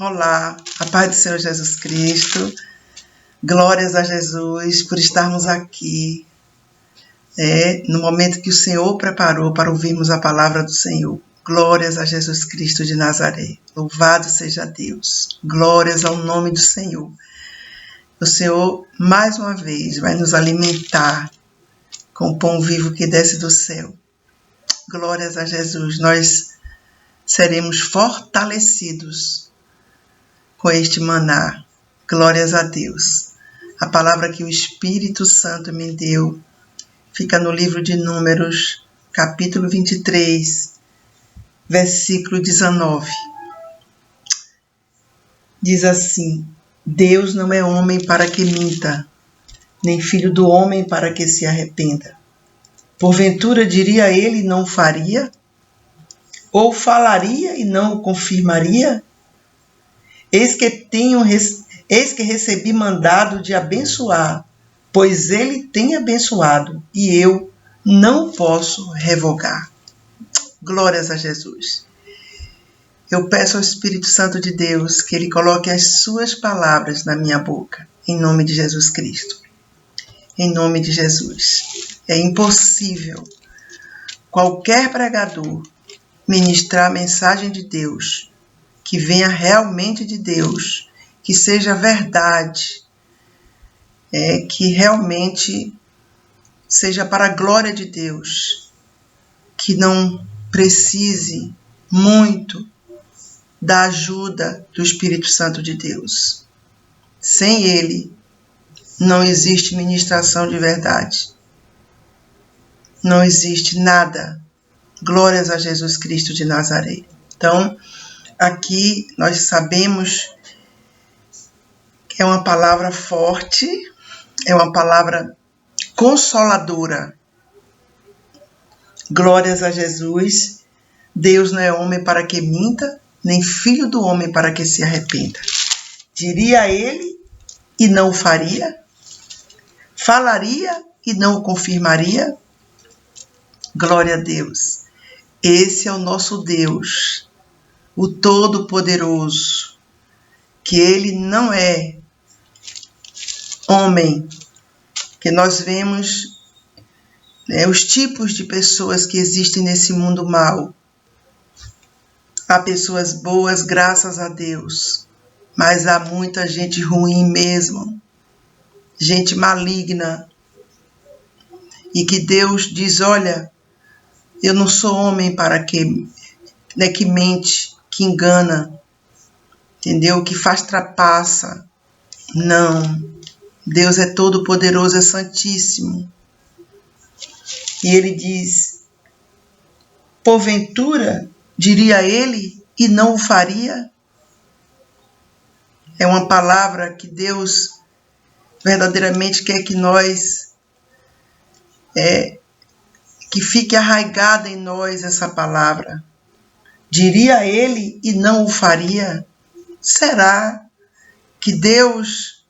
Olá, a paz do Senhor Jesus Cristo, glórias a Jesus por estarmos aqui, no momento que o Senhor preparou para ouvirmos a palavra do Senhor. Glórias a Jesus Cristo de Nazaré, louvado seja Deus, glórias ao nome do Senhor. O Senhor, mais uma vez, vai nos alimentar com o pão vivo que desce do céu. Glórias a Jesus, nós seremos fortalecidos com este maná. Glórias a Deus. A palavra que o Espírito Santo me deu fica no livro de Números, capítulo 23, versículo 19. Diz assim: Deus não é homem para que minta, nem filho do homem para que se arrependa. Porventura diria ele e não faria? Ou falaria e não o confirmaria? Eis que recebi mandado de abençoar, pois ele tem abençoado, e eu não posso revogar. Glórias a Jesus. Eu peço ao Espírito Santo de Deus que ele coloque as suas palavras na minha boca, em nome de Jesus Cristo. Em nome de Jesus. É impossível qualquer pregador ministrar a mensagem de Deus, que venha realmente de Deus, que seja verdade, que realmente seja para a glória de Deus, que não precise muito da ajuda do Espírito Santo de Deus. Sem ele, não existe ministração de verdade. Não existe nada. Glórias a Jesus Cristo de Nazaré. Então, aqui nós sabemos que é uma palavra forte, é uma palavra consoladora. Glórias a Jesus. Deus não é homem para que minta, nem filho do homem para que se arrependa. Diria ele e não o faria? Falaria e não o confirmaria? Glória a Deus. Esse é o nosso Deus, o Todo-Poderoso, que ele não é homem, que nós vemos os tipos de pessoas que existem nesse mundo mal. Há pessoas boas, graças a Deus, mas há muita gente ruim mesmo, gente maligna, e que Deus diz: olha, eu não sou homem para que mente, que engana, entendeu? Que faz trapaça. Não. Deus é todo poderoso, é santíssimo. E ele diz: porventura, diria ele, e não o faria? É uma palavra que Deus verdadeiramente quer que nós, que fique arraigada em nós essa palavra. Diria ele e não o faria? Será que Deus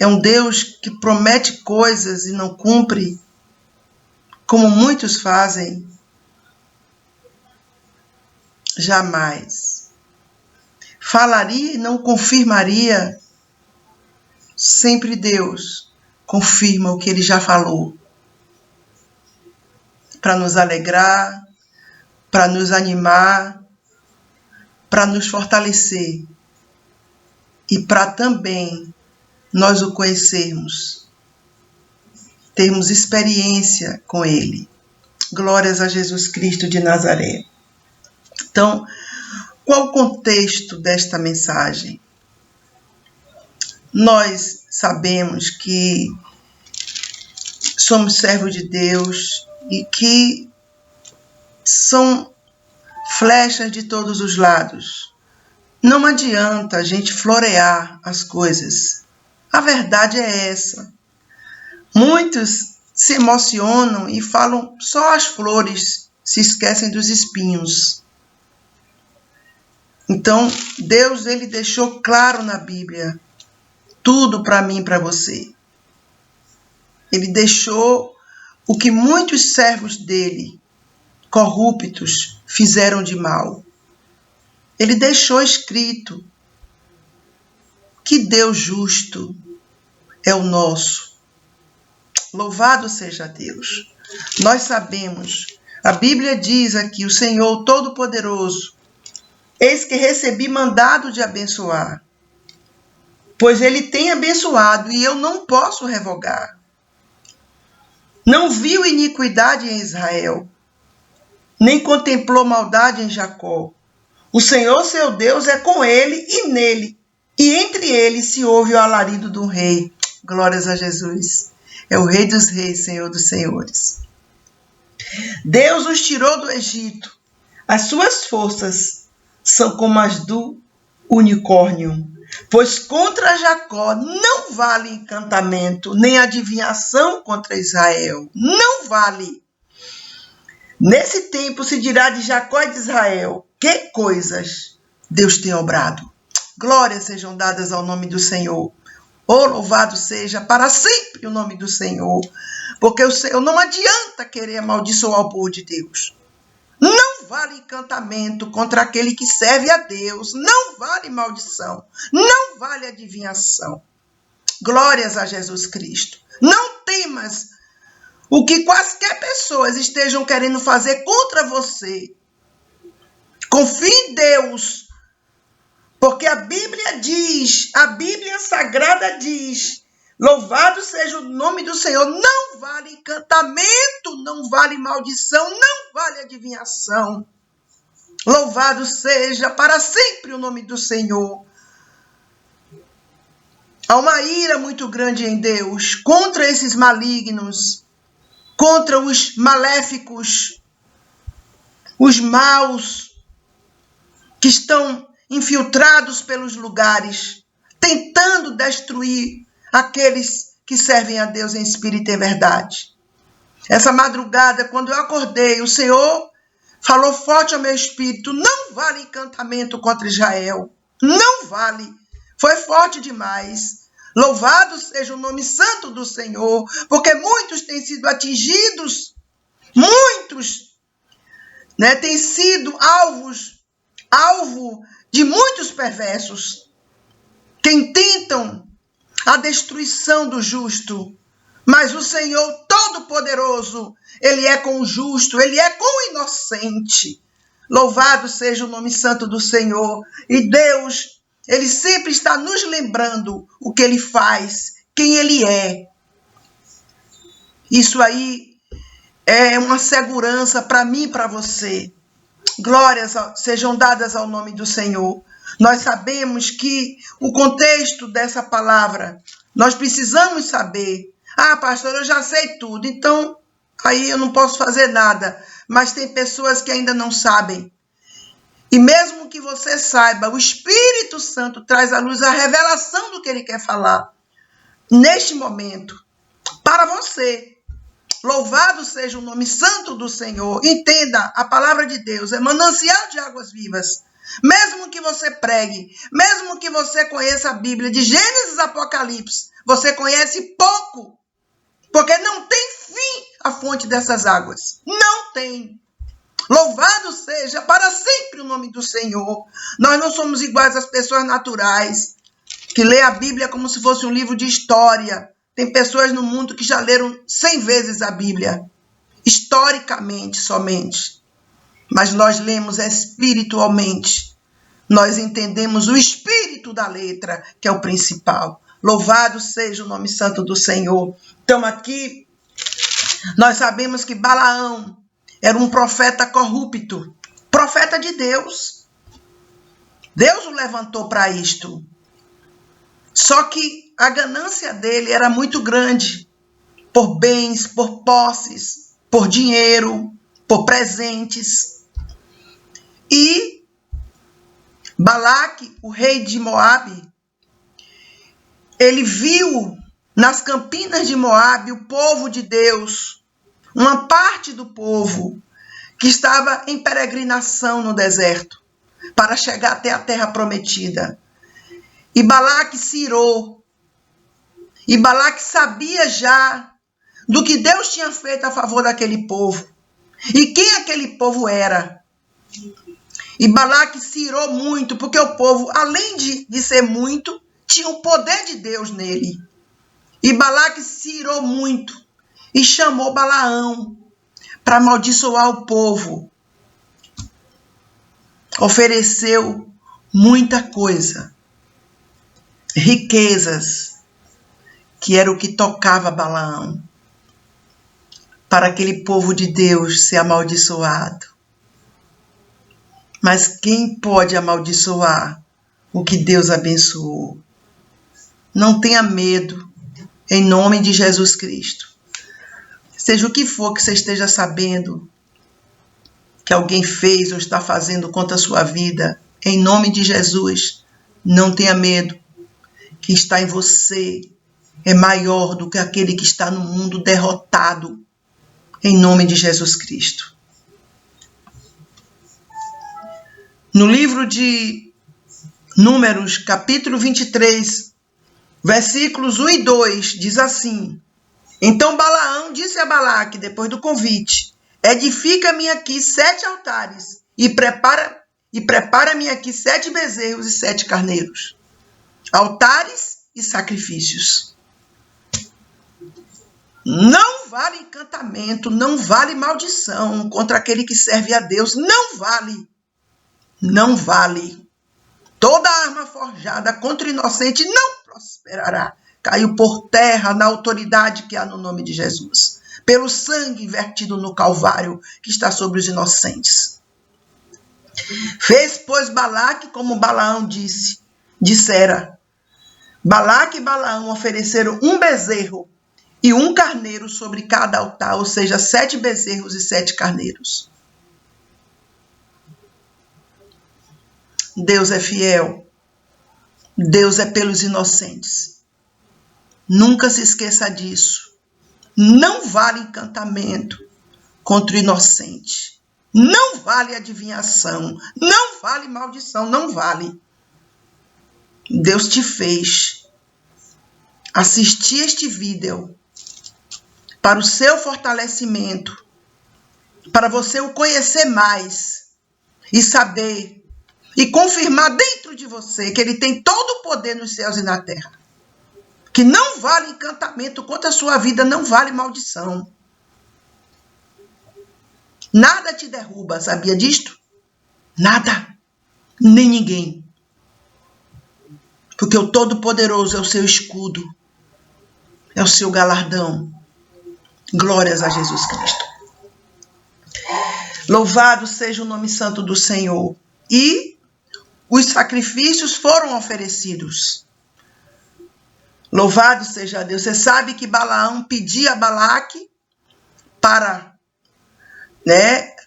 é um Deus que promete coisas e não cumpre, como muitos fazem? Jamais. Falaria e não confirmaria? Sempre Deus confirma o que ele já falou, para nos alegrar, para nos animar, para nos fortalecer e para também nós o conhecermos, termos experiência com ele. Glórias a Jesus Cristo de Nazaré. Então, qual o contexto desta mensagem? Nós sabemos que somos servos de Deus e que são flechas de todos os lados. Não adianta a gente florear as coisas. A verdade é essa. Muitos se emocionam e falam só as flores, se esquecem dos espinhos. Então, Deus ele deixou claro na Bíblia tudo para mim e para você. Ele deixou o que muitos servos dele, corruptos, fizeram de mal. ele deixou escrito que Deus justo é o nosso. Louvado seja Deus. Nós sabemos, a Bíblia diz aqui, o Senhor Todo-Poderoso, eis que recebi mandado de abençoar, pois ele tem abençoado e eu não posso revogar. Não viu iniquidade em Israel, nem contemplou maldade em Jacó. O Senhor, seu Deus, é com ele e nele, e entre eles se ouve o alarido do rei. Glórias a Jesus. É o Rei dos Reis, Senhor dos Senhores. Deus os tirou do Egito. As suas forças são como as do unicórnio. Pois contra Jacó não vale encantamento, nem adivinhação contra Israel. Não vale. Nesse tempo se dirá de Jacó e de Israel, que coisas Deus tem obrado. Glórias sejam dadas ao nome do Senhor. Oh, louvado seja para sempre o nome do Senhor. Porque o Senhor não adianta querer amaldiçoar o povo de Deus. Não vale encantamento contra aquele que serve a Deus. Não vale maldição. Não vale adivinhação. Glórias a Jesus Cristo. Não temas o que quaisquer pessoas estejam querendo fazer contra você. Confie em Deus. Porque a Bíblia diz, a Bíblia Sagrada diz, louvado seja o nome do Senhor, não vale encantamento, não vale maldição, não vale adivinhação. Louvado seja para sempre o nome do Senhor. Há uma ira muito grande em Deus contra esses malignos, contra os maléficos, os maus que estão infiltrados pelos lugares, tentando destruir aqueles que servem a Deus em espírito e em verdade. Essa madrugada, quando eu acordei, o Senhor falou forte ao meu espírito, não vale encantamento contra Israel, não vale, foi forte demais. Louvado seja o nome santo do Senhor, porque muitos têm sido atingidos, muitos, têm sido alvo de muitos perversos que intentam a destruição do justo. Mas o Senhor Todo-Poderoso, ele é com o justo, ele é com o inocente. Louvado seja o nome santo do Senhor. E Deus, ele sempre está nos lembrando o que ele faz, quem ele é. Isso aí é uma segurança para mim e para você. Glórias sejam dadas ao nome do Senhor. Nós sabemos que o contexto dessa palavra, nós precisamos saber. Ah, pastor, eu já sei tudo, então aí eu não posso fazer nada. Mas tem pessoas que ainda não sabem. E mesmo que você saiba, o Espírito Santo traz à luz a revelação do que ele quer falar. Neste momento, para você. Louvado seja o nome santo do Senhor. Entenda, a palavra de Deus é manancial de águas vivas. Mesmo que você pregue, mesmo que você conheça a Bíblia de Gênesis a Apocalipse, você conhece pouco. Porque não tem fim a fonte dessas águas. Não tem. Louvado seja para sempre o nome do Senhor. Nós não somos iguais às pessoas naturais, que lê a Bíblia como se fosse um livro de história. Tem pessoas no mundo que já leram 100 vezes a Bíblia, historicamente somente. Mas nós lemos espiritualmente. Nós entendemos o espírito da letra, que é o principal. Louvado seja o nome santo do Senhor. Então aqui, nós sabemos que Balaão era um profeta corrupto, profeta de Deus. Deus o levantou para isto. Só que a ganância dele era muito grande, por bens, por posses, por dinheiro, por presentes. E Balaque, o rei de Moabe, ele viu nas campinas de Moabe o povo de Deus, uma parte do povo que estava em peregrinação no deserto, para chegar até a terra prometida. E Balaque se irou. E Balaque sabia já do que Deus tinha feito a favor daquele povo. E quem aquele povo era. E Balaque se irou muito, porque o povo, além de ser muito, tinha o poder de Deus nele. E Balaque se irou muito e chamou Balaão para amaldiçoar o povo. Ofereceu muita coisa, riquezas, que era o que tocava Balaão, para aquele povo de Deus ser amaldiçoado. Mas quem pode amaldiçoar o que Deus abençoou? Não tenha medo, em nome de Jesus Cristo. Seja o que for que você esteja sabendo que alguém fez ou está fazendo contra a sua vida, em nome de Jesus, não tenha medo. Que está em você é maior do que aquele que está no mundo derrotado, em nome de Jesus Cristo. No livro de Números, capítulo 23, versículos 1 e 2, diz assim: Então Balaão disse a Balaque, depois do convite: Edifica-me aqui 7 altares e prepara-me aqui 7 bezerros e 7 carneiros, altares e sacrifícios. Não vale encantamento, não vale maldição contra aquele que serve a Deus, não vale. Não vale. Toda arma forjada contra o inocente não prosperará. Caiu por terra na autoridade que há no nome de Jesus, pelo sangue vertido no Calvário que está sobre os inocentes. Fez, pois, Balaque como Balaão dissera. Balaque e Balaão ofereceram um bezerro e um carneiro sobre cada altar, ou seja, 7 bezerros e 7 carneiros. Deus é fiel. Deus é pelos inocentes. Nunca se esqueça disso. Não vale encantamento contra o inocente. Não vale adivinhação. Não vale maldição. Não vale. Deus te fez assistir este vídeo para o seu fortalecimento, para você o conhecer mais e saber e confirmar dentro de você que ele tem todo o poder nos céus e na terra. Que não vale encantamento contra a sua vida, não vale maldição. Nada te derruba, sabia disto? Nada, nem ninguém. Porque o Todo-Poderoso é o seu escudo, é o seu galardão. Glórias a Jesus Cristo. Louvado seja o nome santo do Senhor. E os sacrifícios foram oferecidos. Louvado seja Deus. Você sabe que Balaão pedia a Balaque para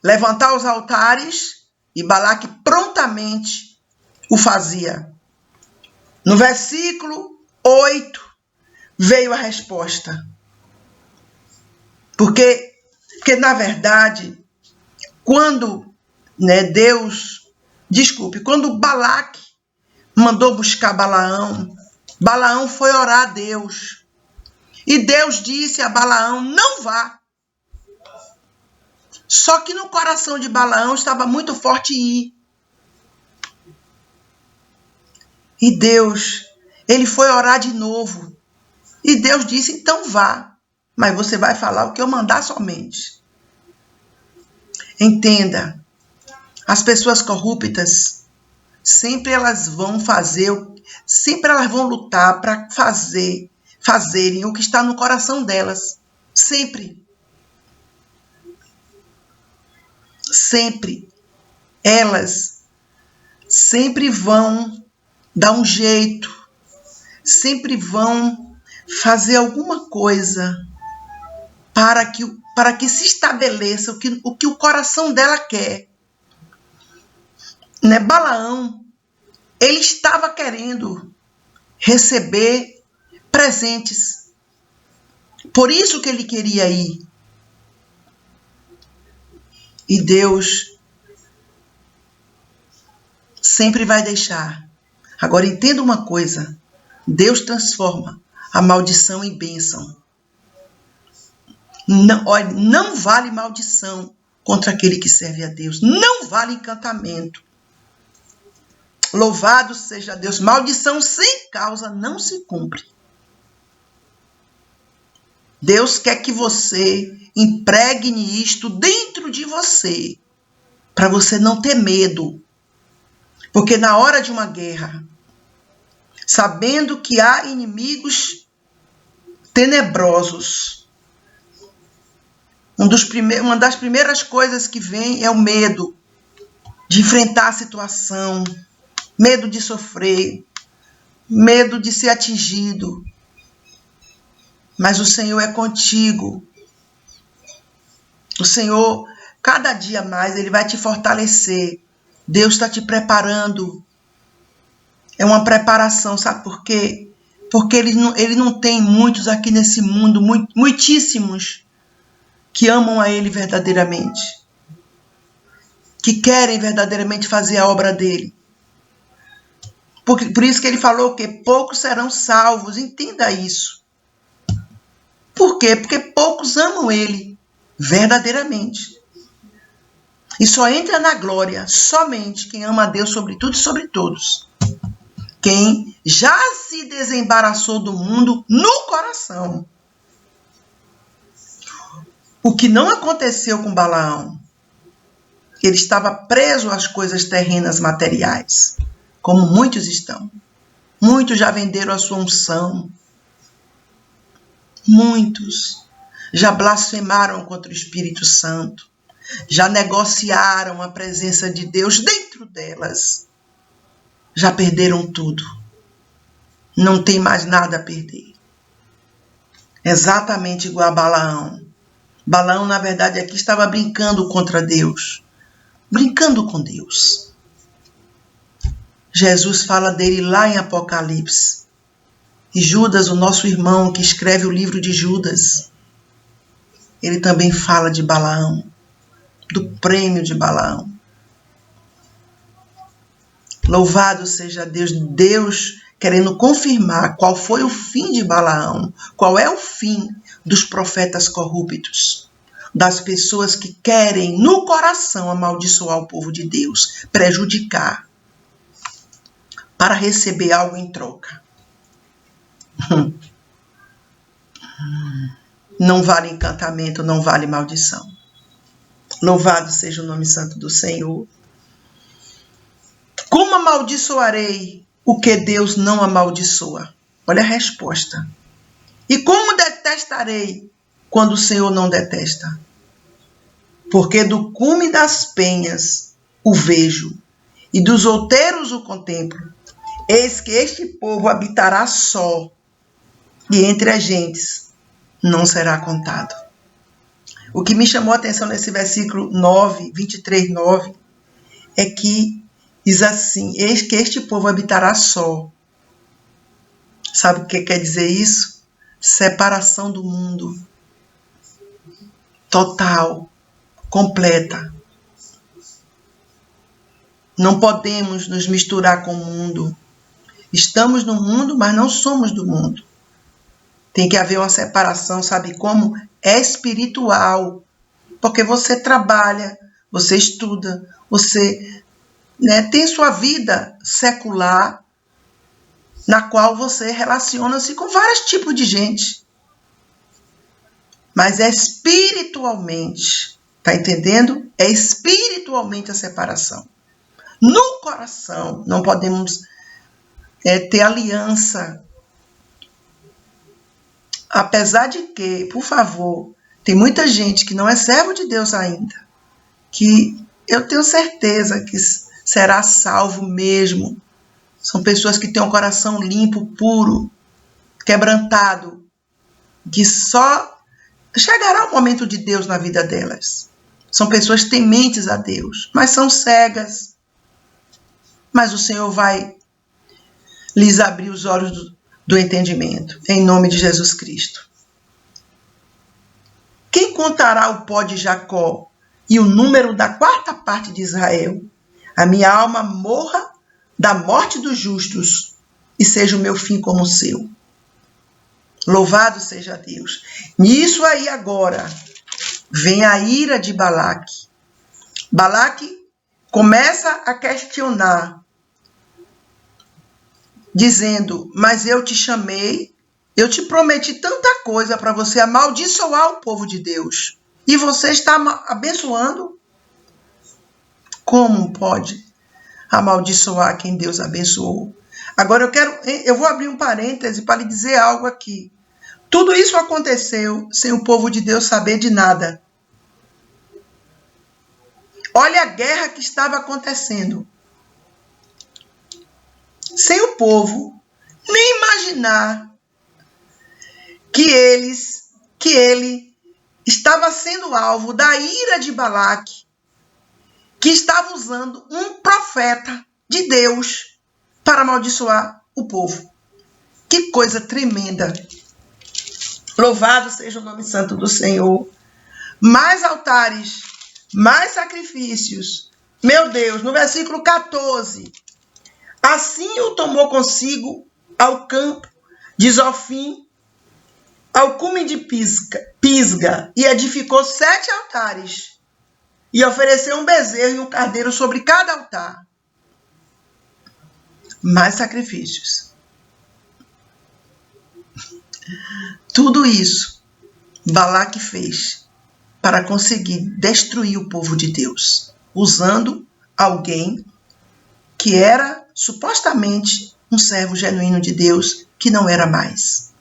levantar os altares e Balaque prontamente o fazia. No versículo 8 veio a resposta. Porque na verdade, quando quando Balaque mandou buscar Balaão, Balaão foi orar a Deus. E Deus disse a Balaão, não vá. Só que no coração de Balaão estava muito forte ir. E Deus, ele foi orar de novo. E Deus disse, então vá. Mas você vai falar o que eu mandar somente. Entenda, as pessoas corruptas, sempre elas vão lutar para fazerem o que está no coração delas. Sempre. Sempre. Elas sempre vão dar um jeito, sempre vão fazer alguma coisa para que se estabeleça o que o coração dela quer. Balaão, ele estava querendo receber presentes. Por isso que ele queria ir. E Deus sempre vai deixar. Agora entenda uma coisa. Deus transforma a maldição em bênção. Não vale maldição contra aquele que serve a Deus. Não vale encantamento. Louvado seja Deus. Maldição sem causa não se cumpre. Deus quer que você impregne isto dentro de você, para você não ter medo. Porque na hora de uma guerra, sabendo que há inimigos tenebrosos, uma das primeiras coisas que vem é o medo de enfrentar a situação, medo de sofrer, medo de ser atingido. Mas o Senhor é contigo. O Senhor, cada dia mais, Ele vai te fortalecer. Deus está te preparando. É uma preparação, sabe por quê? Porque Ele não tem muitos aqui nesse mundo, muitíssimos, que amam a Ele verdadeiramente, que querem verdadeiramente fazer a obra dEle. Por isso que Ele falou que poucos serão salvos. Entenda isso. Por quê? Porque poucos amam Ele verdadeiramente. E só entra na glória somente quem ama a Deus sobre tudo e sobre todos. Quem já se desembaraçou do mundo no coração. O que não aconteceu com Balaão. Ele estava preso às coisas terrenas materiais, como muitos estão. Muitos já venderam a sua unção. Muitos já blasfemaram contra o Espírito Santo. Já negociaram a presença de Deus dentro delas. Já perderam tudo. Não tem mais nada a perder. Exatamente igual a Balaão. Balaão, na verdade, aqui estava brincando contra Deus. Brincando com Deus. Jesus fala dele lá em Apocalipse. E Judas, o nosso irmão que escreve o livro de Judas, ele também fala de Balaão, do prêmio de Balaão. Louvado seja Deus, Deus querendo confirmar qual foi o fim de Balaão, qual é o fim dos profetas corruptos, das pessoas que querem no coração amaldiçoar o povo de Deus, prejudicar, para receber algo em troca. Não vale encantamento, não vale maldição. Louvado seja o nome santo do Senhor. Como amaldiçoarei o que Deus não amaldiçoa? Olha a resposta. E como detestarei quando o Senhor não detesta? Porque do cume das penhas o vejo, e dos outeiros o contemplo. Eis que este povo habitará só, e entre as gentes não será contado. O que me chamou a atenção nesse versículo 9, 23, 9, é que diz assim, eis que este povo habitará só. Sabe o que quer dizer isso? Separação do mundo. Total, completa. Não podemos nos misturar com o mundo. Estamos no mundo, mas não somos do mundo. Tem que haver uma separação, sabe como? É espiritual. Porque você trabalha, você estuda, você tem sua vida secular, na qual você relaciona-se com vários tipos de gente. Mas é espiritualmente, tá entendendo? É espiritualmente a separação. No coração, não podemos ter aliança. Apesar de que, por favor, tem muita gente que não é servo de Deus ainda, que eu tenho certeza que será salvo mesmo. São pessoas que têm um coração limpo, puro, quebrantado, que só chegará o momento de Deus na vida delas. São pessoas tementes a Deus, mas são cegas. Mas o Senhor vai lhes abrir os olhos do entendimento, em nome de Jesus Cristo. Quem contará o pó de Jacó e o número da quarta parte de Israel? A minha alma morra da morte dos justos e seja o meu fim como o seu. Louvado seja Deus. Nisso aí agora vem a ira de Balaque. Balaque começa a questionar dizendo: mas eu te chamei, eu te prometi tanta coisa para você amaldiçoar o povo de Deus. E você está abençoando? Como pode amaldiçoar quem Deus abençoou? Agora eu vou abrir um parêntese para lhe dizer algo aqui. Tudo isso aconteceu sem o povo de Deus saber de nada. Olha a guerra que estava acontecendo. Sem o povo nem imaginar que ele estava sendo alvo da ira de Balaque, que estava usando um profeta de Deus para amaldiçoar o povo. Que coisa tremenda! Louvado seja o nome santo do Senhor. Mais altares, mais sacrifícios. Meu Deus, no versículo 14. Assim o tomou consigo ao campo de Zofim, ao cume de Pisga, e edificou 7 altares, e ofereceu um bezerro e um carneiro sobre cada altar. Mais sacrifícios. Tudo isso Balaque fez para conseguir destruir o povo de Deus, usando alguém que era supostamente um servo genuíno de Deus, que não era mais.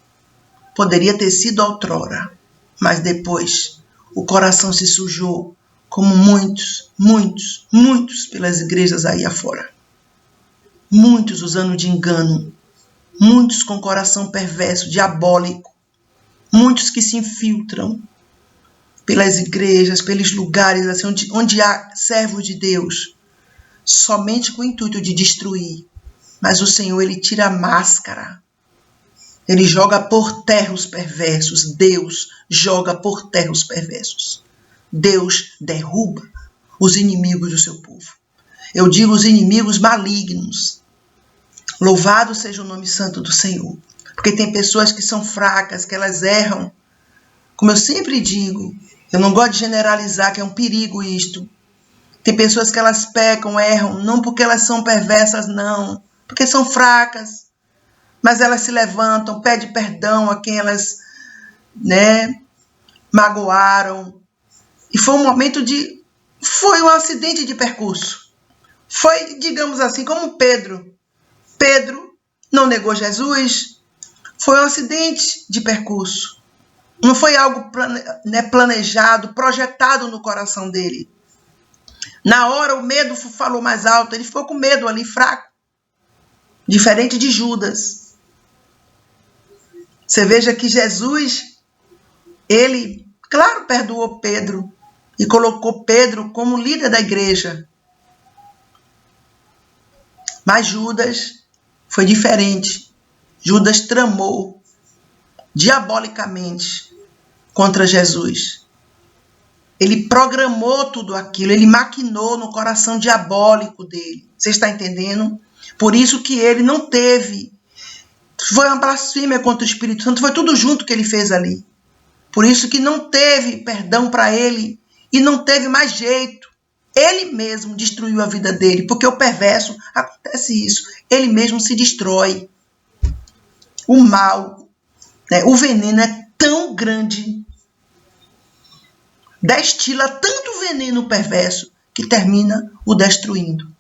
Poderia ter sido outrora, mas depois o coração se sujou, como muitos pelas igrejas aí afora. Muitos usando de engano, muitos com coração perverso, diabólico, muitos que se infiltram pelas igrejas, pelos lugares assim, onde há servos de Deus, somente com o intuito de destruir. Mas o Senhor, ele tira a máscara. Ele joga por terra os perversos. Deus joga por terra os perversos. Deus derruba os inimigos do seu povo. Eu digo os inimigos malignos. Louvado seja o nome santo do Senhor. Porque tem pessoas que são fracas, que elas erram. Como eu sempre digo, eu não gosto de generalizar, que é um perigo isto. Tem pessoas que elas pecam, erram, não porque elas são perversas, não. Porque são fracas. Mas elas se levantam, pedem perdão a quem elas, magoaram. E foi um acidente de percurso. Foi, digamos assim, como Pedro. Pedro não negou Jesus. Foi um acidente de percurso. Não foi algo planejado, projetado no coração dele. Na hora o medo falou mais alto, ele ficou com medo ali, fraco. Diferente de Judas. Você veja que Jesus, ele, claro, perdoou Pedro e colocou Pedro como líder da igreja. Mas Judas foi diferente. Judas tramou diabolicamente contra Jesus. Ele programou tudo aquilo, ele maquinou no coração diabólico dele. Você está entendendo? Por isso que ele não teve. Foi uma blasfêmia contra o Espírito Santo, foi tudo junto que ele fez ali. Por isso que não teve perdão para ele e não teve mais jeito. Ele mesmo destruiu a vida dele, porque o perverso, acontece isso, ele mesmo se destrói. O mal, o veneno é tão grande, destila tanto veneno perverso, que termina o destruindo.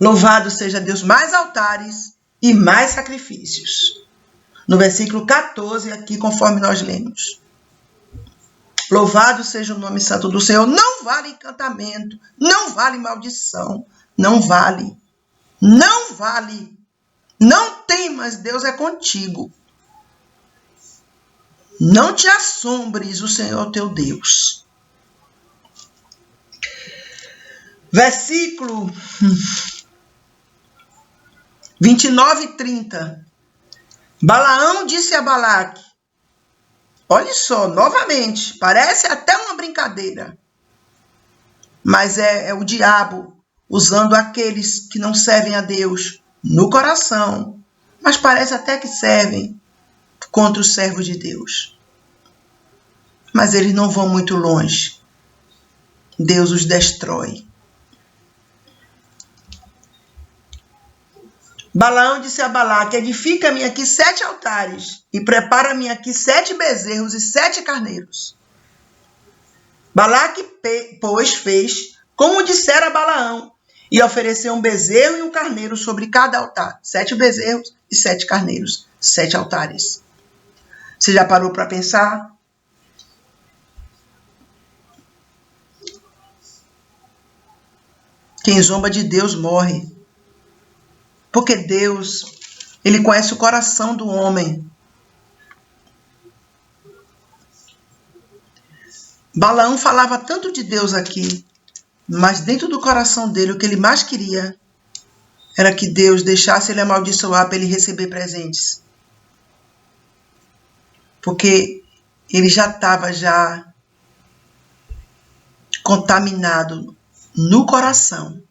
Louvado seja Deus, mais altares e mais sacrifícios. No versículo 14, aqui, conforme nós lemos. Louvado seja o nome santo do Senhor. Não vale encantamento, não vale maldição, não vale. Não vale. Não temas, Deus é contigo. Não te assombres, o Senhor teu Deus. Versículo 29 e 30. Balaão disse a Balaque, olha só, novamente, parece até uma brincadeira, mas é o diabo usando aqueles que não servem a Deus no coração, mas parece até que servem contra os servos de Deus. Mas eles não vão muito longe. Deus os destrói. Balaão disse a Balaque: edifica-me aqui 7 altares e prepara-me aqui 7 bezerros e 7 carneiros. Balaque, pois, fez como dissera Balaão, e ofereceu um bezerro e um carneiro sobre cada altar. 7 bezerros e 7 carneiros, 7 altares. Você já parou para pensar? Quem zomba de Deus morre. Porque Deus, Ele conhece o coração do homem. Balaão falava tanto de Deus aqui, mas dentro do coração dele, o que ele mais queria era que Deus deixasse ele amaldiçoar para ele receber presentes. Porque ele já estava contaminado no coração.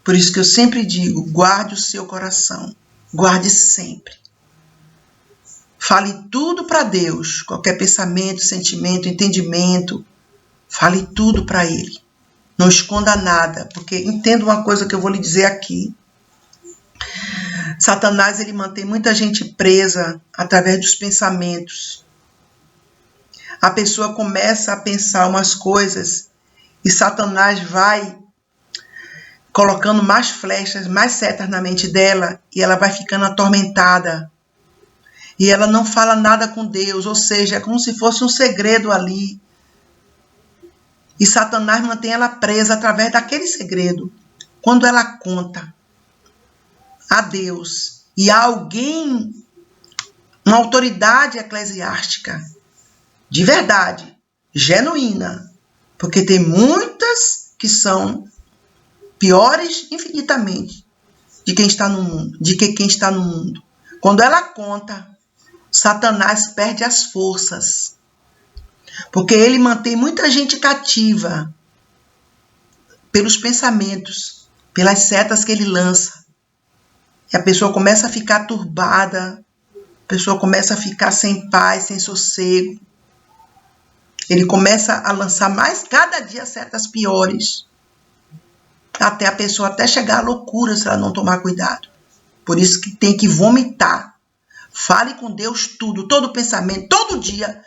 Por isso que eu sempre digo, guarde o seu coração. Guarde sempre. Fale tudo para Deus. Qualquer pensamento, sentimento, entendimento. Fale tudo para Ele. Não esconda nada. Porque entenda uma coisa que eu vou lhe dizer aqui. Satanás, ele mantém muita gente presa através dos pensamentos. A pessoa começa a pensar umas coisas e Satanás vai colocando mais flechas, mais setas na mente dela, e ela vai ficando atormentada. E ela não fala nada com Deus, ou seja, é como se fosse um segredo ali. E Satanás mantém ela presa através daquele segredo. Quando ela conta a Deus e a alguém, uma autoridade eclesiástica, de verdade, genuína, porque tem muitas que são piores infinitamente de quem está no mundo, de que quem está no mundo. Quando ela conta, Satanás perde as forças, porque ele mantém muita gente cativa pelos pensamentos, pelas setas que ele lança. E a pessoa começa a ficar turbada, a pessoa começa a ficar sem paz, sem sossego. Ele começa a lançar mais cada dia setas piores. Até a pessoa até chegar à loucura se ela não tomar cuidado. Por isso que tem que vomitar. Fale com Deus tudo, todo pensamento, todo dia.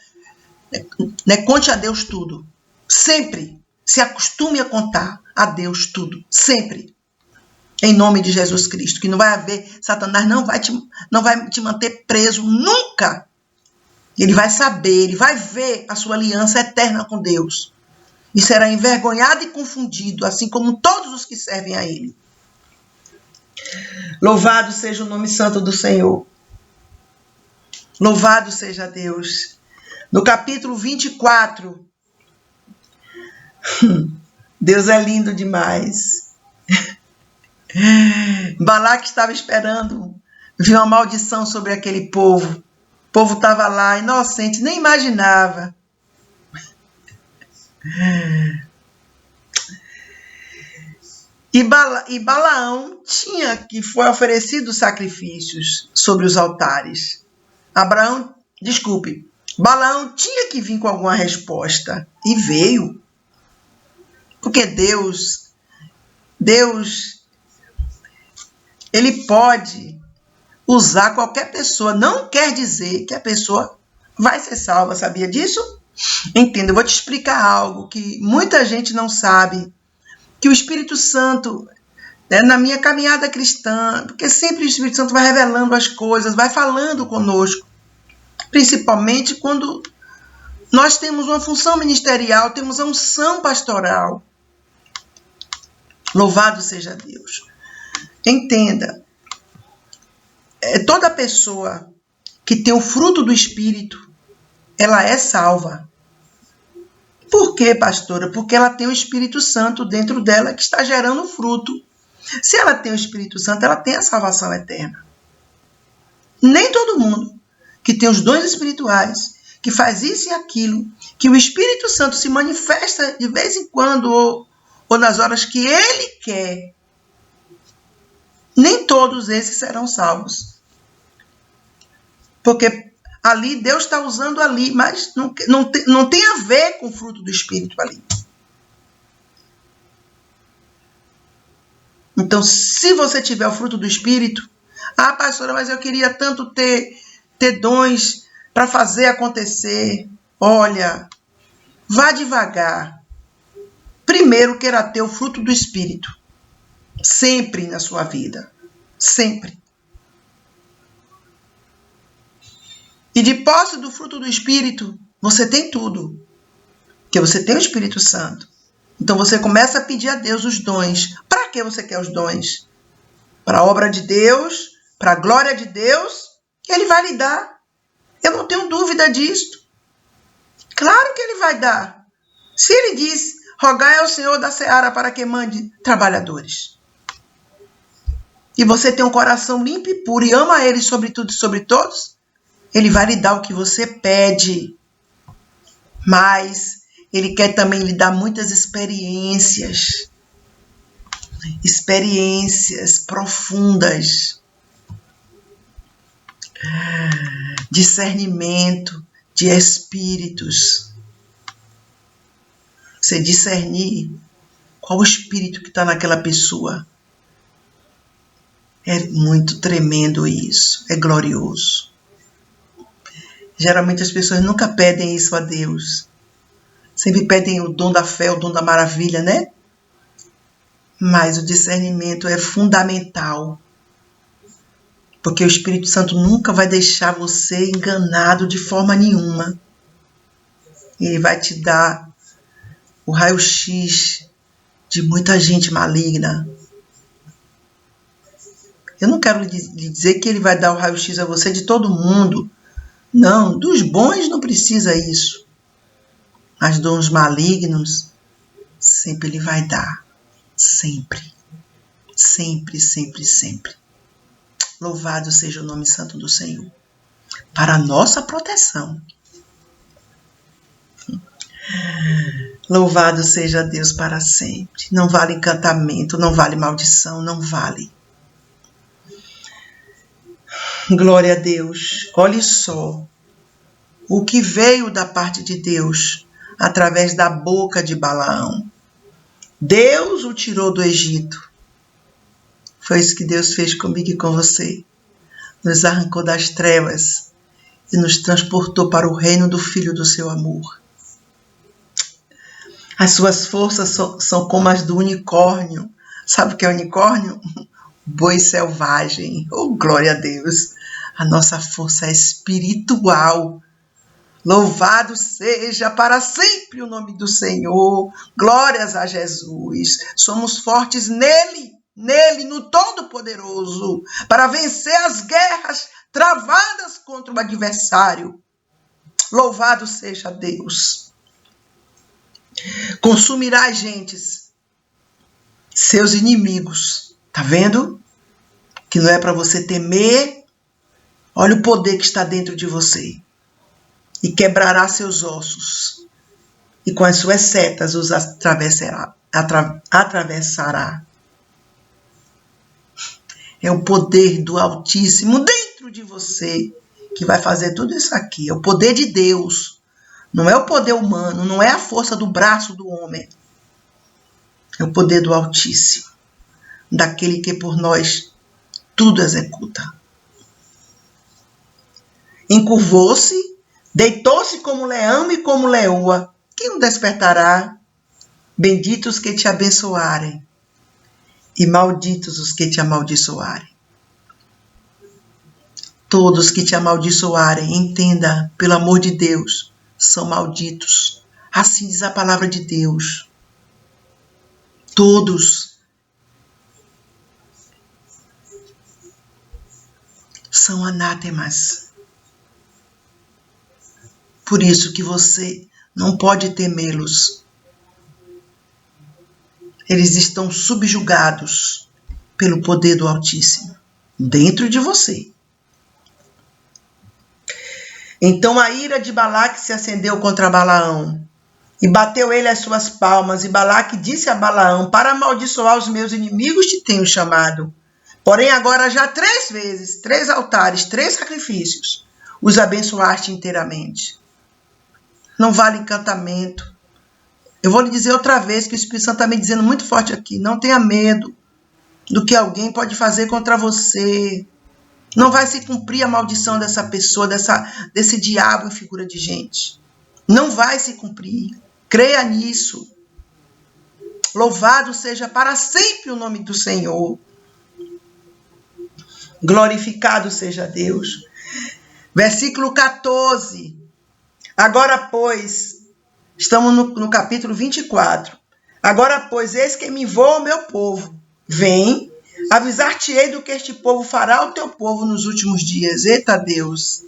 Conte a Deus tudo. Sempre. Se acostume a contar a Deus tudo. Sempre. Em nome de Jesus Cristo. Que não vai haver, Satanás não vai te manter preso nunca. Ele vai saber, ele vai ver a sua aliança eterna com Deus. E será envergonhado e confundido, assim como todos os que servem a Ele. Louvado seja o nome santo do Senhor. Louvado seja Deus. No capítulo 24, Deus é lindo demais. Balaque estava esperando vir uma maldição sobre aquele povo. O povo estava lá, inocente, nem imaginava. E Balaão tinha que foi oferecido sacrifícios sobre os altares. Balaão tinha que vir com alguma resposta. E veio. Porque Deus, Ele pode usar qualquer pessoa. Não quer dizer que a pessoa vai ser salva. Sabia disso? Entenda, eu vou te explicar algo que muita gente não sabe. Que o Espírito Santo, na minha caminhada cristã, porque sempre o Espírito Santo vai revelando as coisas, vai falando conosco. Principalmente quando nós temos uma função ministerial, temos a unção pastoral. Louvado seja Deus. Entenda, toda pessoa que tem o fruto do Espírito, ela é salva. Por quê, pastora? Porque ela tem o Espírito Santo dentro dela que está gerando fruto. Se ela tem o Espírito Santo, ela tem a salvação eterna. Nem todo mundo que tem os dons espirituais, que faz isso e aquilo, que o Espírito Santo se manifesta de vez em quando ou nas horas que Ele quer, nem todos esses serão salvos. Porque ali Deus está usando ali, mas não tem a ver com o fruto do Espírito ali. Então, se você tiver o fruto do Espírito, pastora, mas eu queria tanto ter dons para fazer acontecer. Olha, vá devagar. Primeiro, queira ter o fruto do Espírito. Sempre na sua vida. Sempre. E de posse do fruto do Espírito, você tem tudo. Porque você tem o Espírito Santo. Então você começa a pedir a Deus os dons. Para que você quer os dons? Para a obra de Deus, para a glória de Deus, Ele vai lhe dar. Eu não tenho dúvida disto. Claro que Ele vai dar. Se Ele diz, rogai ao Senhor da seara para que mande trabalhadores. E você tem um coração limpo e puro e ama Ele sobre tudo e sobre todos, Ele vai lhe dar o que você pede. Mas Ele quer também lhe dar muitas experiências. Experiências profundas. Discernimento de espíritos. Você discernir qual o espírito que está naquela pessoa. É muito tremendo isso. É glorioso. Geralmente as pessoas nunca pedem isso a Deus. Sempre pedem o dom da fé, o dom da maravilha, né? Mas o discernimento é fundamental. Porque o Espírito Santo nunca vai deixar você enganado de forma nenhuma. Ele vai te dar o raio-x de muita gente maligna. Eu não quero lhe dizer que ele vai dar o raio-x a você de todo mundo. Não, dos bons não precisa isso. Mas dons malignos, sempre ele vai dar. Sempre. Sempre, sempre, sempre. Louvado seja o nome santo do Senhor. Para a nossa proteção. Louvado seja Deus para sempre. Não vale encantamento, não vale maldição, não vale. Glória a Deus. Olhe só o que veio da parte de Deus através da boca de Balaão. Deus o tirou do Egito. Foi isso que Deus fez comigo e com você. Nos arrancou das trevas e nos transportou para o reino do Filho do seu amor. As suas forças são como as do unicórnio. Sabe o que é unicórnio? Boi selvagem. Oh, glória a Deus. A nossa força é espiritual. Louvado seja para sempre o nome do Senhor. Glórias a Jesus. Somos fortes nele, no Todo-Poderoso, para vencer as guerras travadas contra o adversário. Louvado seja Deus. Consumirá as gentes, seus inimigos. Tá vendo? Que não é para você temer. Olha o poder que está dentro de você. E quebrará seus ossos. E com as suas setas os atravessará. É o poder do Altíssimo dentro de você que vai fazer tudo isso aqui. É o poder de Deus. Não é o poder humano, não é a força do braço do homem. É o poder do Altíssimo. Daquele que por nós tudo executa. Encurvou-se, deitou-se como leão e como leoa. Quem o despertará? Benditos que te abençoarem e malditos os que te amaldiçoarem. Todos que te amaldiçoarem, entenda, pelo amor de Deus, são malditos. Assim diz a palavra de Deus. Todos são anátemas. Por isso que você não pode temê-los. Eles estão subjugados pelo poder do Altíssimo dentro de você. Então a ira de Balaque se acendeu contra Balaão e bateu ele as suas palmas. E Balaque disse a Balaão: para amaldiçoar os meus inimigos te tenho chamado. Porém agora já 3 vezes, 3 altares, 3 sacrifícios, os abençoaste inteiramente. Não vale encantamento. Eu vou lhe dizer outra vez que o Espírito Santo está me dizendo muito forte aqui. Não tenha medo. do que alguém pode fazer contra você. Não vai se cumprir a maldição dessa pessoa, desse diabo em figura de gente. Não vai se cumprir. Creia nisso. Louvado seja para sempre o nome do Senhor. Glorificado seja Deus. Versículo 14. Agora, pois, estamos no capítulo 24. Agora, pois, eis que me envoo o meu povo. Vem, avisar-te-ei do que este povo fará ao teu povo nos últimos dias. Eita Deus!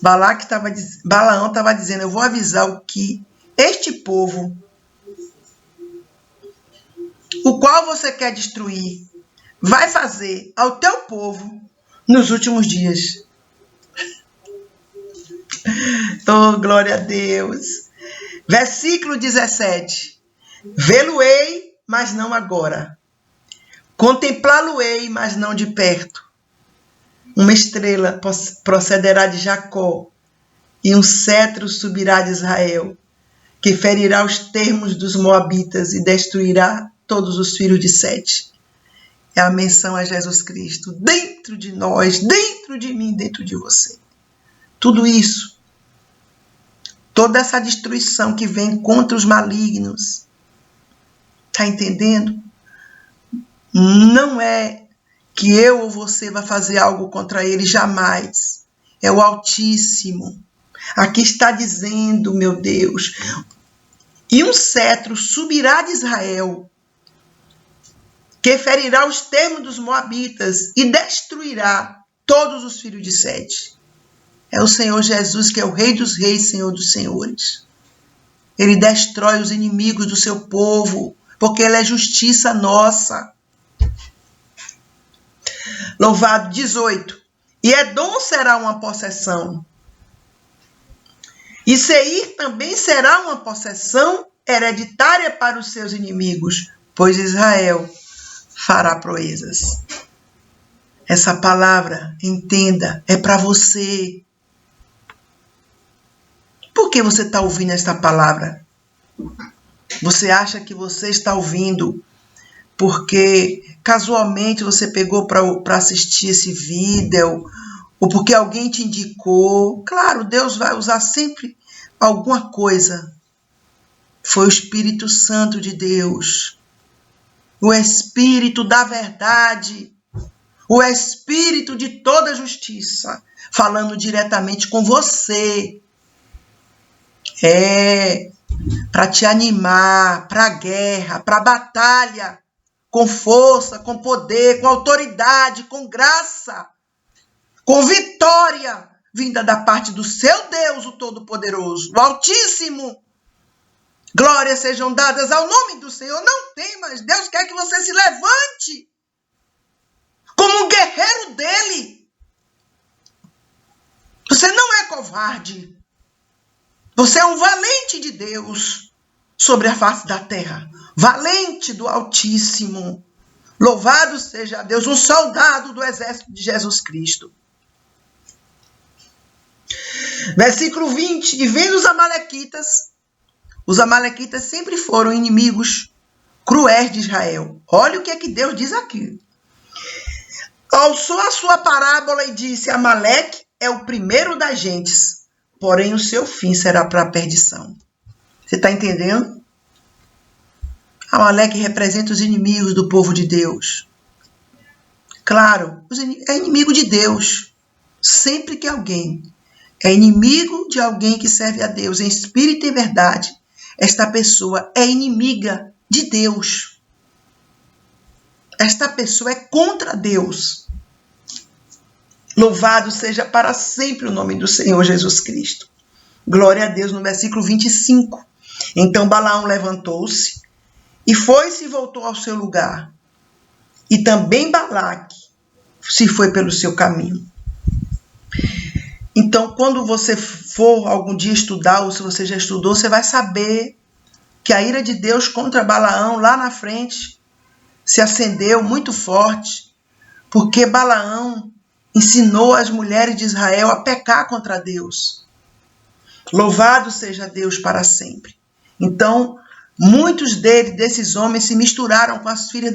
Balaão estava dizendo, eu vou avisar o que este povo, o qual você quer destruir, vai fazer ao teu povo nos últimos dias. Oh, glória a Deus. Versículo 17. Vê-lo-ei, mas não agora. Contemplá-lo-ei, mas não de perto. Uma estrela procederá de Jacó, e um cetro subirá de Israel, que ferirá os termos dos moabitas e destruirá todos os filhos de Sete. É a menção a Jesus Cristo dentro de nós, dentro de mim, dentro de você. Tudo isso, toda essa destruição que vem contra os malignos, está entendendo? Não é que eu ou você vai fazer algo contra ele, jamais. É o Altíssimo. Aqui está dizendo, meu Deus, e um cetro subirá de Israel, que ferirá os termos dos moabitas e destruirá todos os filhos de Sete. É o Senhor Jesus, que é o Rei dos Reis, Senhor dos Senhores. Ele destrói os inimigos do seu povo, porque ele é justiça nossa. Louvado. 18. E Edom será uma possessão. E Seir também será uma possessão hereditária para os seus inimigos, pois Israel fará proezas. Essa palavra, entenda, é para você. Por que você está ouvindo esta palavra? Você acha que você está ouvindo porque casualmente você pegou para assistir esse vídeo, ou porque alguém te indicou? Claro, Deus vai usar sempre alguma coisa. Foi o Espírito Santo de Deus, o Espírito da verdade, o Espírito de toda justiça, falando diretamente com você. Para te animar, para a guerra, para a batalha, com força, com poder, com autoridade, com graça, com vitória, vinda da parte do seu Deus, o Todo-Poderoso, o Altíssimo. Glórias sejam dadas ao nome do Senhor. Não tem mais. Deus quer que você se levante como um guerreiro dele. Você não é covarde. Você é um valente de Deus sobre a face da terra. Valente do Altíssimo. Louvado seja Deus, um soldado do exército de Jesus Cristo. Versículo 20. E vendo os amalequitas sempre foram inimigos cruéis de Israel. Olha o que é que Deus diz aqui. Alçou a sua parábola e disse, Amaleque é o primeiro das gentes, porém o seu fim será para a perdição. Você está entendendo? Amaleque representa os inimigos do povo de Deus. Claro, é inimigo de Deus. Sempre que alguém é inimigo de alguém que serve a Deus em espírito e verdade, esta pessoa é inimiga de Deus. Esta pessoa é contra Deus. Louvado seja para sempre o nome do Senhor Jesus Cristo. Glória a Deus. No versículo 25. Então Balaão levantou-se e foi-se e voltou ao seu lugar. E também Balaque se foi pelo seu caminho. Então, quando você for algum dia estudar, ou se você já estudou, você vai saber que a ira de Deus contra Balaão, lá na frente, se acendeu muito forte, porque Balaão ensinou as mulheres de Israel a pecar contra Deus. Louvado seja Deus para sempre. Então, Muitos desses homens se misturaram com as filhas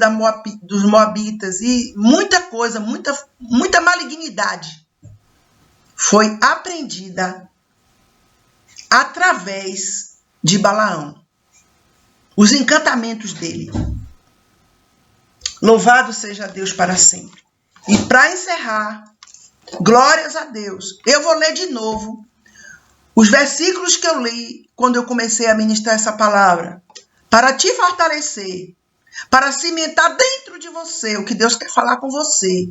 dos Moabitas e muita coisa, muita malignidade foi aprendida através de Balaão. Os encantamentos dele. Louvado seja Deus para sempre. E para encerrar, glórias a Deus. Eu vou ler de novo os versículos que eu li quando eu comecei a ministrar essa palavra, para te fortalecer, para cimentar dentro de você o que Deus quer falar com você.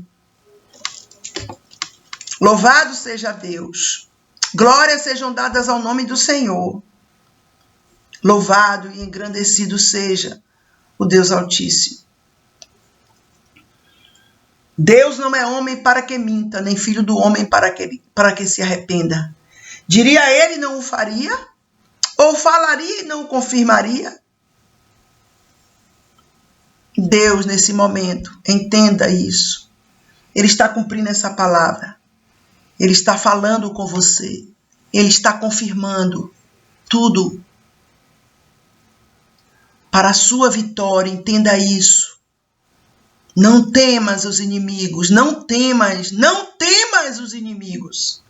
Louvado seja Deus. Glórias sejam dadas ao nome do Senhor. Louvado e engrandecido seja o Deus Altíssimo. Deus não é homem para que minta, nem filho do homem para que se arrependa. Diria ele, não o faria? Ou falaria e não o confirmaria? Deus, nesse momento, entenda isso. Ele está cumprindo essa palavra. Ele está falando com você. Ele está confirmando tudo para a sua vitória. Entenda isso. Não temas os inimigos. Não temas os inimigos.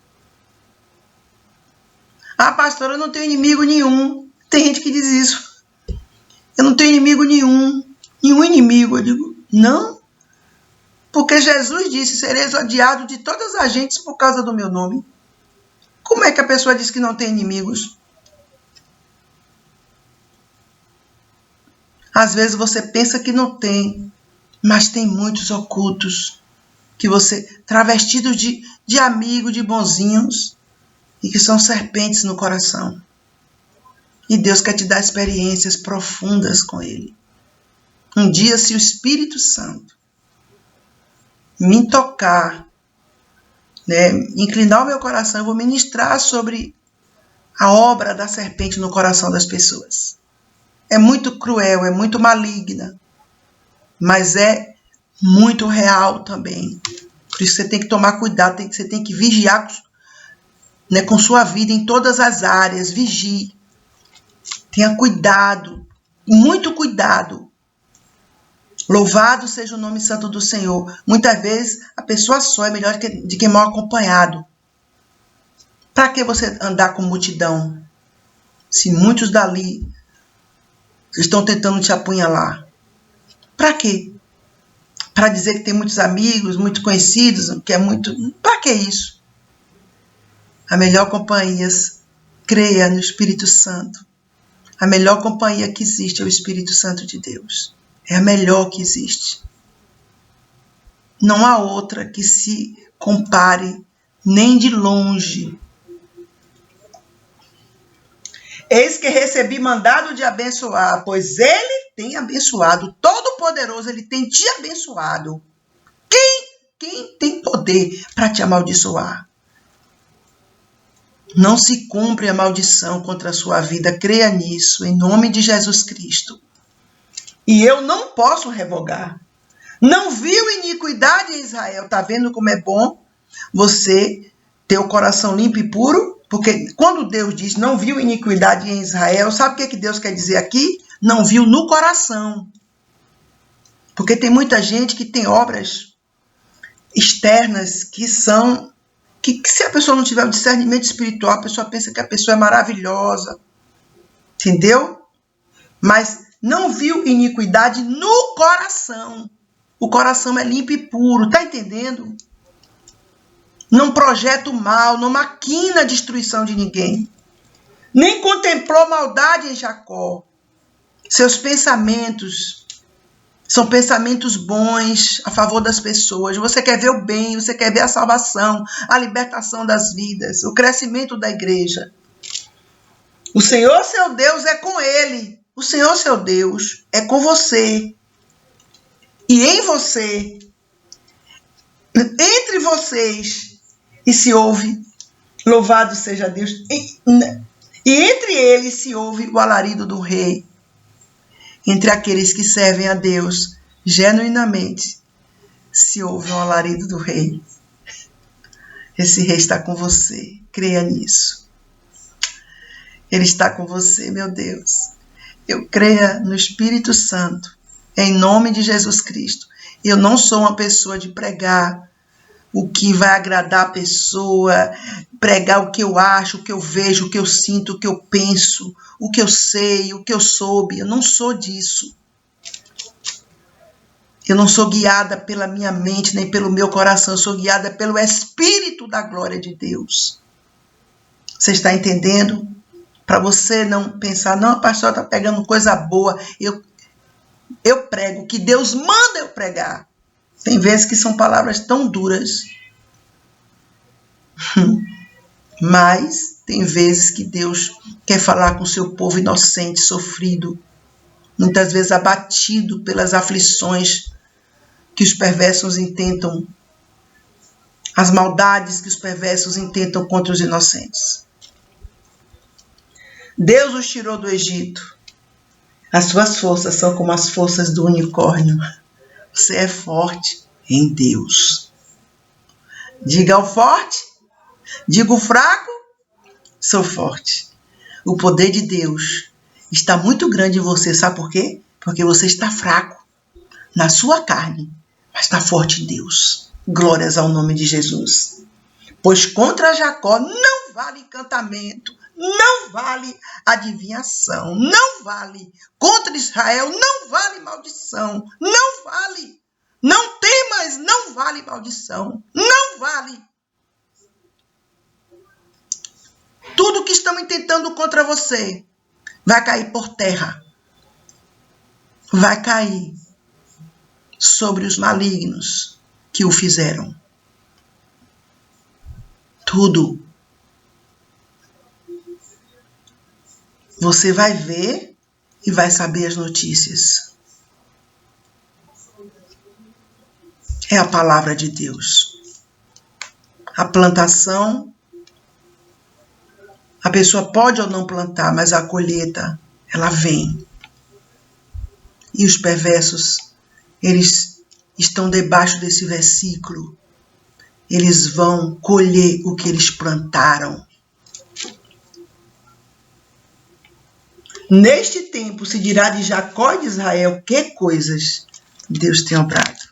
Ah, pastora, eu não tenho inimigo nenhum. Tem gente que diz isso. Eu não tenho inimigo nenhum. Nenhum inimigo. Eu digo, não. Porque Jesus disse, sereis odiado de todas as gentes por causa do meu nome. Como é que a pessoa diz que não tem inimigos? Às vezes você pensa que não tem, mas tem muitos ocultos que você, travestidos de amigo, de bonzinhos, e que são serpentes no coração. E Deus quer te dar experiências profundas com Ele. Um dia, se o Espírito Santo me tocar, inclinar o meu coração, eu vou ministrar sobre a obra da serpente no coração das pessoas. É muito cruel, é muito maligna, mas é muito real também. Por isso você tem que tomar cuidado, você tem que vigiar com sua vida em todas as áreas. Vigie. Tenha cuidado, muito cuidado. Louvado seja o nome santo do Senhor. Muitas vezes a pessoa só é melhor de quem mal acompanhado. Para que você andar com multidão? Se muitos dali estão tentando te apunhalar. Para quê? Para dizer que tem muitos amigos, muito conhecidos, que é muito... Para que isso? A melhor companhia, creia no Espírito Santo. A melhor companhia que existe é o Espírito Santo de Deus. É a melhor que existe. Não há outra que se compare nem de longe. Eis que recebi mandado de abençoar, pois Ele tem abençoado. Todo-Poderoso, Ele tem te abençoado. Quem tem poder para te amaldiçoar? Não se cumpre a maldição contra a sua vida. Creia nisso, em nome de Jesus Cristo. E eu não posso revogar. Não viu iniquidade em Israel. Está vendo como é bom você ter o coração limpo e puro? Porque quando Deus diz não viu iniquidade em Israel, sabe o que Deus quer dizer aqui? Não viu no coração. Porque tem muita gente que tem obras externas que são... Que se a pessoa não tiver o discernimento espiritual, a pessoa pensa que a pessoa é maravilhosa. Entendeu? Mas não viu iniquidade no coração. O coração é limpo e puro. Tá entendendo? Não projeta o mal, não maquina a destruição de ninguém. Nem contemplou maldade em Jacó. Seus pensamentos são pensamentos bons a favor das pessoas. Você quer ver o bem, você quer ver a salvação, a libertação das vidas, o crescimento da igreja. O Senhor, seu Deus, é com ele. O Senhor, seu Deus, é com você. E em você, entre vocês, e se ouve, louvado seja Deus, e entre eles se ouve o alarido do rei. Entre aqueles que servem a Deus genuinamente, se ouve o alarido do rei. Esse rei está com você, creia nisso. Ele está com você, meu Deus. eu creia no Espírito Santo, em nome de Jesus Cristo. Eu não sou uma pessoa de pregar o que vai agradar a pessoa, pregar o que eu acho, o que eu vejo, o que eu sinto, o que eu penso, o que eu sei, o que eu soube. Eu não sou disso. Eu não sou guiada pela minha mente, nem pelo meu coração. Eu sou guiada pelo Espírito da glória de Deus. Você está entendendo? Para você não pensar, não, a pastora está pegando coisa boa. Eu prego o que Deus manda eu pregar. Tem vezes que são palavras tão duras. Mas tem vezes que Deus quer falar com o seu povo inocente, sofrido, muitas vezes abatido pelas aflições que os perversos intentam, as maldades que os perversos intentam contra os inocentes. Deus os tirou do Egito. As suas forças são como as forças do unicórnio. Você é forte em Deus. Diga ao forte, diga ao fraco, sou forte. O poder de Deus está muito grande em você. Sabe por quê? Porque você está fraco na sua carne, mas está forte em Deus. Glórias ao nome de Jesus. Pois contra Jacó não vale encantamento, não vale adivinhação, não vale. Contra Israel não vale maldição, não vale. Não temas, não vale maldição, não vale. Tudo que estão intentando contra você vai cair por terra. Vai cair sobre os malignos que o fizeram. Tudo. Você vai ver e vai saber as notícias. É a palavra de Deus. A plantação, a pessoa pode ou não plantar, mas a colheita, ela vem. E os perversos, eles estão debaixo desse versículo. Eles vão colher o que eles plantaram. Neste tempo se dirá de Jacó e de Israel que coisas Deus tem obrado.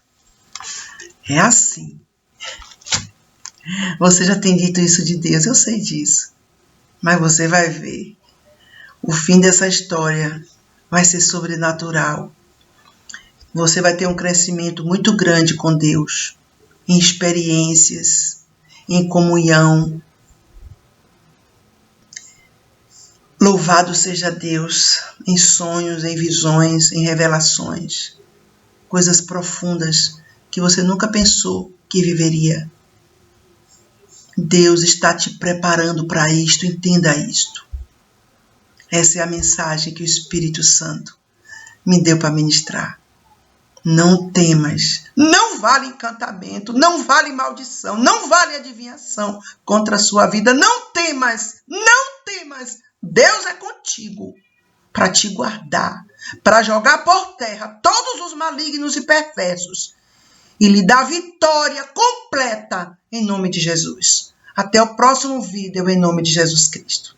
É assim. Você já tem dito isso de Deus, eu sei disso. Mas você vai ver. O fim dessa história vai ser sobrenatural. Você vai ter um crescimento muito grande com Deus. Em experiências, em comunhão. Louvado seja Deus em sonhos, em visões, em revelações. Coisas profundas que você nunca pensou que viveria. Deus está te preparando para isto, entenda isto. Essa é a mensagem que o Espírito Santo me deu para ministrar. Não temas, não vale encantamento, não vale maldição, não vale adivinhação contra a sua vida. Não temas, não temas. Deus é contigo para te guardar, para jogar por terra todos os malignos e perversos e lhe dar vitória completa em nome de Jesus. Até o próximo vídeo em nome de Jesus Cristo.